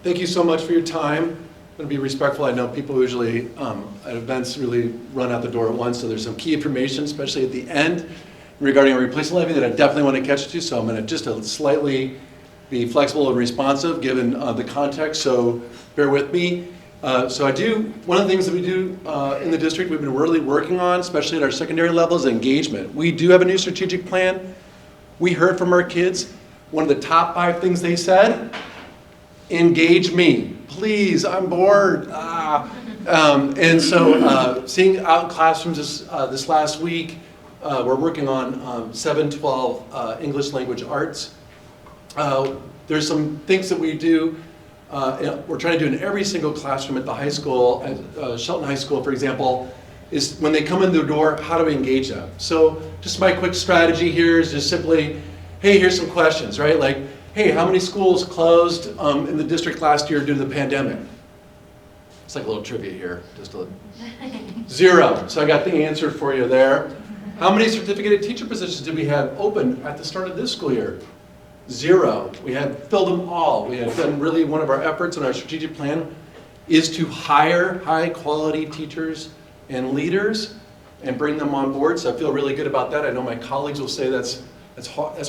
Thank you so much for your time. I'm going to be respectful. I know people usually at events really run out the door at once, so there's some key information, especially at the end, regarding a replacement levy that I definitely want to catch to, so I'm going to just slightly be flexible and responsive given the context, so bear with me. One of the things that we do in the district we've been really working on, especially at our secondary level, is engagement. We do have a new strategic plan. We heard from our kids. One of the top 5 things they said, engage me. Please, I'm bored. Seeing out in classrooms this last week, we're working on 7-12 English language arts. There's some things that we do, we're trying to do in every single classroom at the high school, at Shelton High School, for example, is when they come in the door, how do we engage them? So just my quick strategy here is just simply, hey, here's some questions, right? Like, hey, how many schools closed in the district last year due to the pandemic? It's like a little trivia here, just a 0. So I got the answer for you there. How many certificated teacher positions did we have open at the start of this school year? 0. We had filled them all. We had done really one of our efforts in our strategic plan is to hire high quality teachers and leaders and bring them on board. So I feel really good about that. I know my colleagues will say that's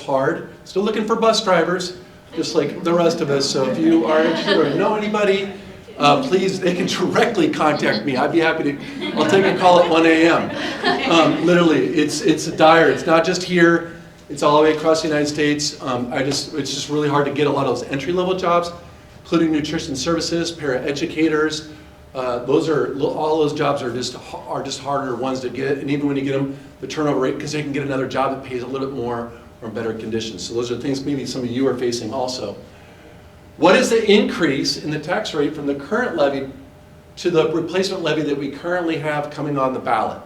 hard. Still looking for bus drivers, just like the rest of us. So if you are interested or know anybody, please, they can directly contact me. I'd be happy to, I'll take a call at 1 a.m. Literally, it's dire. It's not just here. It's all the way across the United States. It's just really hard to get a lot of those entry-level jobs, including nutrition services, paraeducators. All those jobs are just harder ones to get, and even when you get them, the turnover rate, because they can get another job that pays a little bit more or in better conditions. So those are things maybe some of you are facing also. What is the increase in the tax rate from the current levy to the replacement levy that we currently have coming on the ballot?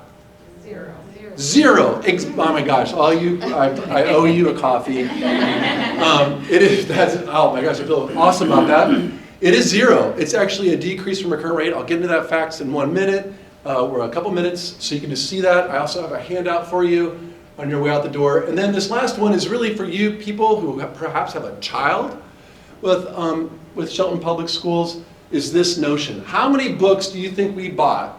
0. 0. Oh my gosh, all you, I owe you a coffee. Oh my gosh, I feel awesome about that. It is 0. It's actually a decrease from our current rate. I'll get into that facts in 1 minute. We're a couple minutes, so you can just see that. I also have a handout for you on your way out the door. And then this last one is really for you people who perhaps have a child with Shelton Public Schools, is this notion. How many books do you think we bought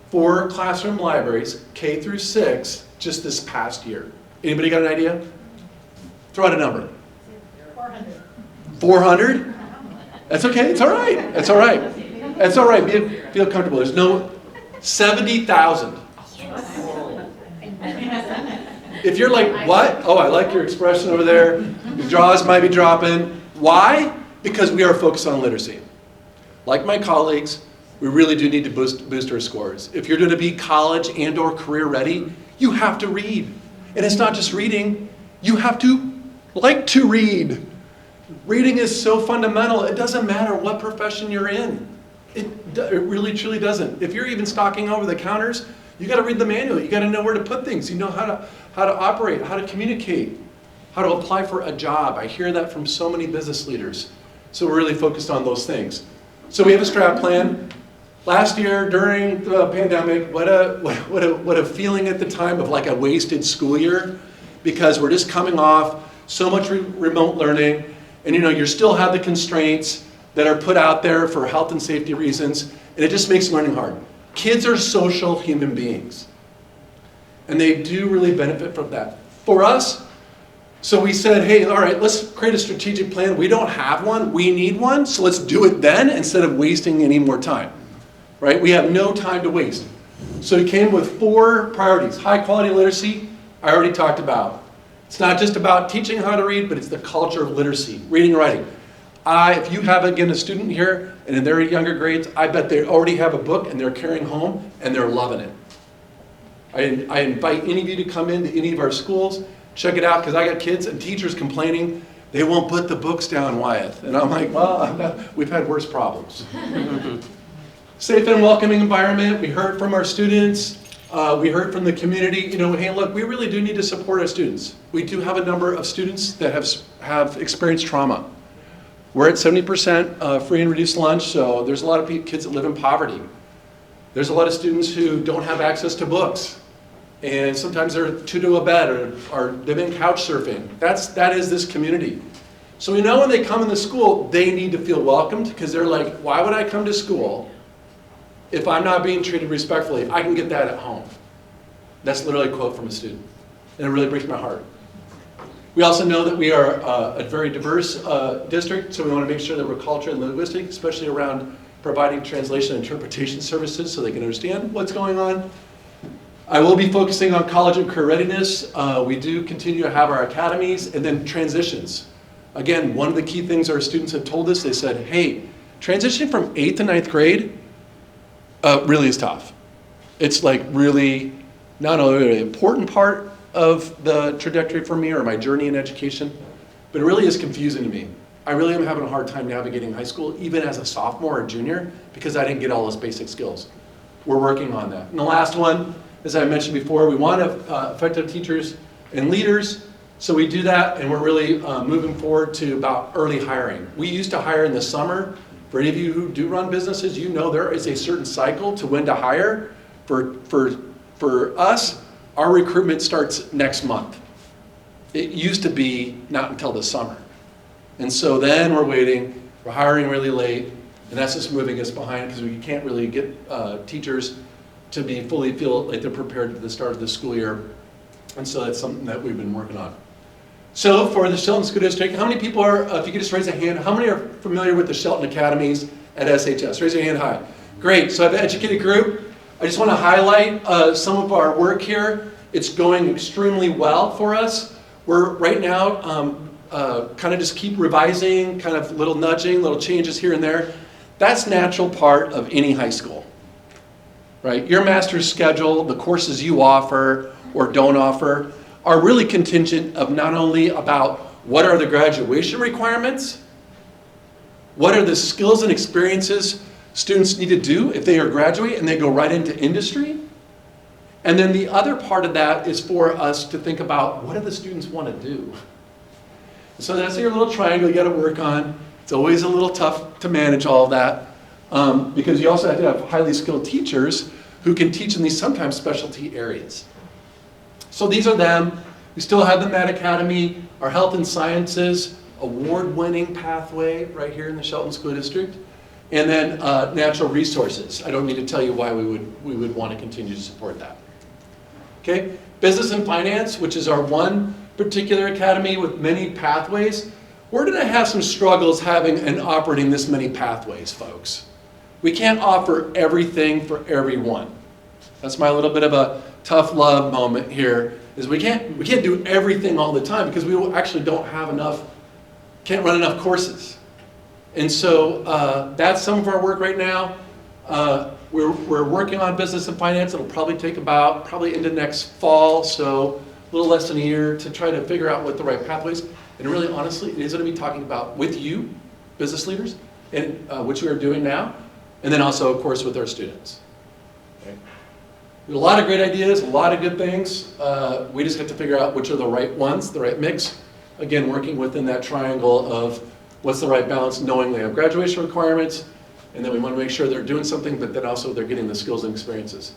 for classroom libraries, K through 6, just this past year? Anybody got an idea? Throw out a number. 400. 400? That's okay, it's all right. That's all right. That's all right, feel comfortable. There's no 70,000. If you're like, what? Oh, I like your expression over there. Your jaws might be dropping. Why? Because we are focused on literacy. Like my colleagues, we really do need to boost our scores. If you're going to be college and or career ready, you have to read. And it's not just reading, you have to like to read. Reading is so fundamental, it doesn't matter what profession you're in. It really truly doesn't. If you're even stocking over the counters, you got to read the manual. You got to know where to put things. You know how to operate, how to communicate, how to apply for a job. I hear that from so many business leaders. So we're really focused on those things. So we have a strat plan. Last year during the pandemic, what a feeling at the time of like a wasted school year, because we're just coming off so much remote learning, and you still have the constraints that are put out there for health and safety reasons, and it just makes learning hard. Kids are social human beings, and they do really benefit from that. For us, so we said, hey, all right, let's create a strategic plan. We don't have one, we need one, so let's do it then instead of wasting any more time, right? We have no time to waste. So we came with 4 priorities. High quality literacy, I already talked about. It's not just about teaching how to read, but it's the culture of literacy, reading and writing. If you have, again, a student here, and in their younger grades, I bet they already have a book and they're carrying home and they're loving it. I invite any of you to come into any of our schools, check it out, because I got kids and teachers complaining they won't put the books down, Wyeth. And I'm like, well, we've had worse problems. Safe and welcoming environment. We heard from our students. We heard from the community. Hey, look, we really do need to support our students. We do have a number of students that have experienced trauma. We're at 70% free and reduced lunch, so there's a lot of kids that live in poverty. There's a lot of students who don't have access to books. And sometimes they're two to a bed or they've been couch surfing. That is this community. So we know when they come into school, they need to feel welcomed because they're like, why would I come to school if I'm not being treated respectfully? I can get that at home. That's literally a quote from a student. And it really breaks my heart. We also know that we are a very diverse district, so we want to make sure that we're cultural and linguistic, especially around providing translation and interpretation services so they can understand what's going on. I will be focusing on college and career readiness. We do continue to have our academies and then transitions. Again, one of the key things our students have told us, they said, hey, transitioning from 8th to 9th grade really is tough. It's like really not only an important part of the trajectory for me or my journey in education, but it really is confusing to me. I really am having a hard time navigating high school, even as a sophomore or junior, because I didn't get all those basic skills. We're working on that. And the last one, as I mentioned before, we want effective teachers and leaders. So we do that, and we're really moving forward to about early hiring. We used to hire in the summer. For any of you who do run businesses, you know there is a certain cycle to when to hire. For us, our recruitment starts next month. It used to be not until the summer. And so then we're waiting, we're hiring really late, and that's just moving us behind because we can't really get teachers to feel like they're prepared at the start of the school year. And so that's something that we've been working on. So for the Shelton School District, how many people are, if you could just raise a hand, how many are familiar with the Shelton Academies at SHS? Raise your hand high. Great, so I have an educated group. I just want to highlight some of our work here. It's going extremely well for us. We're right now kind of just keep revising, kind of little nudging, little changes here and there. That's natural part of any high school, right? Your master's schedule, the courses you offer or don't offer, are really contingent of not only about what are the graduation requirements, what are the skills and experiences students need to do if they are graduate and they go right into industry, and then the other part of that is for us to think about what do the students want to do. So that's your little triangle you got to work on. It's always a little tough to manage all of that because you also have to have highly skilled teachers who can teach in these sometimes specialty areas. So these are them. We still have the Med Academy, our health and sciences, award-winning pathway right here in the Shelton School District, and then natural resources. I don't need to tell you why we would want to continue to support that. Okay, business and finance, which is our one particular academy with many pathways. We're going to have some struggles having and operating this many pathways, folks. We can't offer everything for everyone. That's my little bit of a tough love moment here, is we can't do everything all the time because we actually don't have enough, can't run enough courses. And so that's some of our work right now. We're working on business and finance. It'll probably take probably into next fall, so a little less than a year to try to figure out what the right pathways. And really, honestly, it is going to be talking about with you, business leaders, and which we are doing now, and then also, of course, with our students. Okay. A lot of great ideas, a lot of good things. We just have to figure out which are the right ones, the right mix. Again, working within that triangle of what's the right balance, knowing they have graduation requirements, and then we want to make sure they're doing something, but then also they're getting the skills and experiences.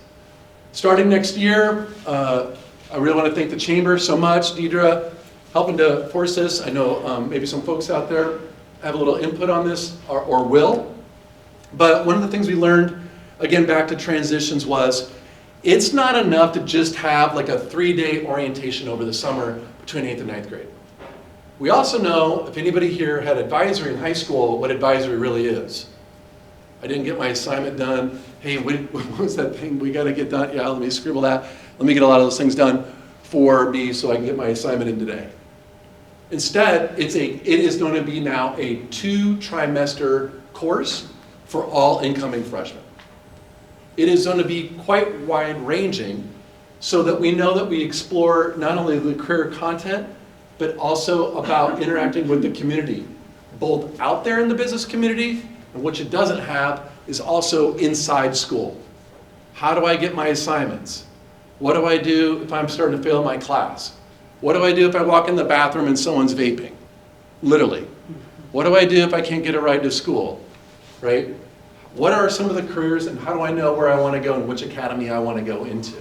Starting next year, I really want to thank the Chamber so much, Deidre, helping to force this. I know maybe some folks out there have a little input on this or will. But one of the things we learned, again, back to transitions was it's not enough to just have like a 3-day orientation over the summer between 8th and 9th grade. We also know, if anybody here had advisory in high school, what advisory really is. I didn't get my assignment done. Hey, what was that thing we got to get done? Yeah, let me scribble that. Let me get a lot of those things done for me so I can get my assignment in today. Instead, it is going to be now a 2-trimester course for all incoming freshmen. It is going to be quite wide-ranging so that we know that we explore not only the career content, but also about interacting with the community, both out there in the business community, and what it doesn't have is also inside school. How do I get my assignments? What do I do if I'm starting to fail my class? What do I do if I walk in the bathroom and someone's vaping? Literally. What do I do if I can't get a ride to school? Right? What are some of the careers and how do I know where I want to go and which academy I want to go into?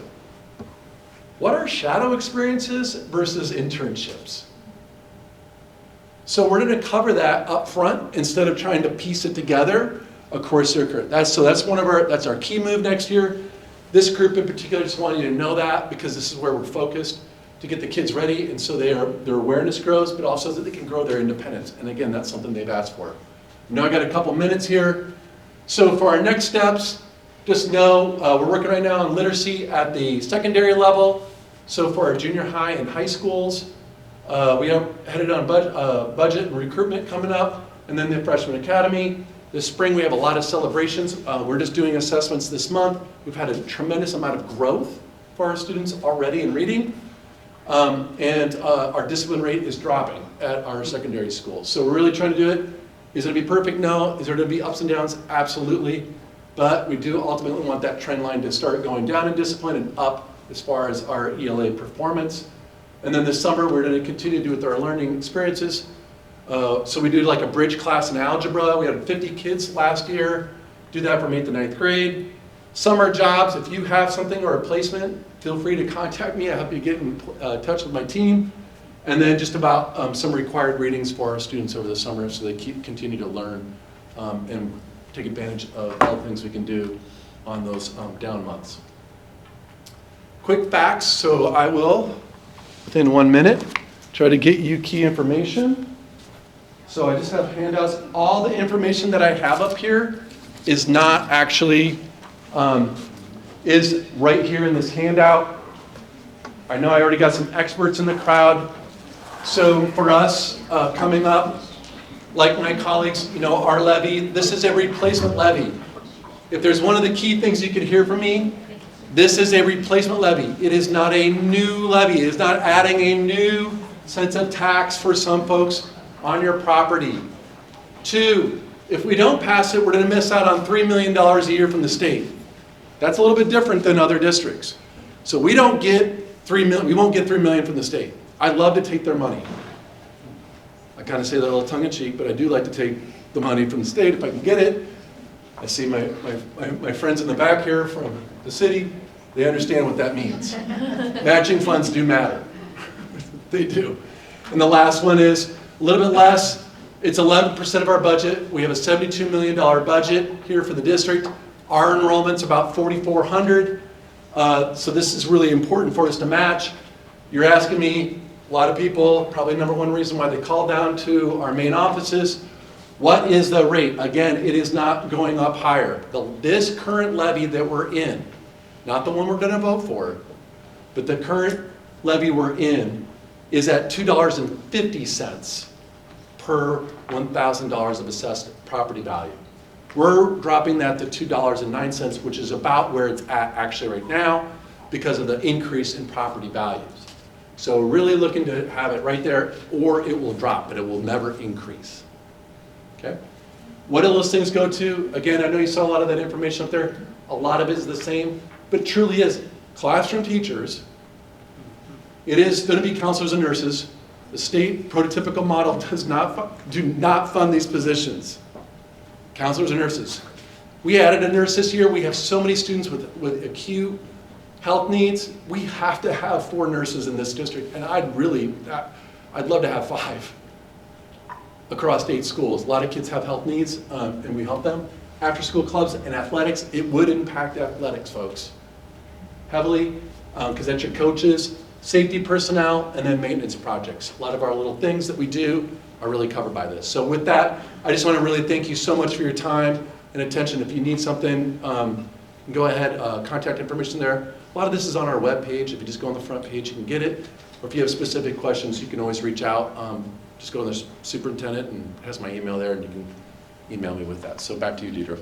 What are shadow experiences versus internships? So we're going to cover that up front instead of trying to piece it together across their career. That's our key move next year. This group in particular, just wanted you to know that because this is where we're focused to get the kids ready, and so their awareness grows, but also that they can grow their independence. And again, that's something they've asked for. Now I got a couple minutes here. So for our next steps, just know we're working right now on literacy at the secondary level. So for our junior high and high schools, we are headed on budget and recruitment coming up, and then the freshman academy. This spring we have a lot of celebrations. We're just doing assessments this month. We've had a tremendous amount of growth for our students already in reading. And our discipline rate is dropping at our secondary schools. So we're really trying to do it. Is it going to be perfect? No. Is there going to be ups and downs? Absolutely. But we do ultimately want that trend line to start going down in discipline and up as far as our ELA performance. And then this summer we're going to continue to do with our learning experiences. So we do like a bridge class in algebra. We had 50 kids last year. Do that from 8th to 9th grade. Summer jobs, if you have something or a placement, feel free to contact me. I'll help you get in touch with my team. And then just about some required readings for our students over the summer so they continue to learn and take advantage of all the things we can do on those down months. Quick facts, so I will, within 1 minute, try to get you key information. So I just have handouts. All the information that I have up here is not actually, is right here in this handout. I know I already got some experts in the crowd. So for us, coming up, like my colleagues, you know, our levy, this is a replacement levy. If there's one of the key things you could hear from me, this is a replacement levy. It is not a new levy. It is not adding a new sense of tax for some folks on your property. 2, if we don't pass it, we're going to miss out on $3 million a year from the state. That's a little bit different than other districts. So we don't get $3 million. We won't get $3 million from the state. I'd love to take their money. I kind of say that a little tongue-in-cheek, but I do like to take the money from the state if I can get it. I see my friends in the back here from the city. They understand what that means. Matching funds do matter. They do. And the last one is a little bit less. It's 11% of our budget. We have a $72 million budget here for the district. Our enrollment's about 4,400. So this is really important for us to match. You're asking me, a lot of people, probably number one reason why they call down to our main offices, what is the rate? Again, it is not going up higher. This current levy that we're in, not the one we're going to vote for, but the current levy we're in is at $2.50 per $1,000 of assessed property value. We're dropping that to $2.09, which is about where it's at actually right now because of the increase in property values. So we're really looking to have it right there, or it will drop, but it will never increase. Okay? What do those things go to? Again, I know you saw a lot of that information up there. A lot of it is the same, but it truly is. Classroom teachers, it is going to be counselors and nurses. The state prototypical model do not fund these positions. Counselors and nurses. We added a nurse this year. We have so many students with acute health needs. We have to have 4 nurses in this district, and I'd love to have 5 across 8 schools. A lot of kids have health needs, and we help them. After school clubs and athletics, it would impact athletics, folks, heavily, because that's your coaches, safety personnel, and then maintenance projects. A lot of our little things that we do are really covered by this. So with that, I just want to really thank you so much for your time and attention. If you need something, go ahead, contact information there. A lot of this is on our webpage. If you just go on the front page, you can get it. Or if you have specific questions, you can always reach out. Just go to the superintendent and has my email there, and you can email me with that. So back to you, Deidre.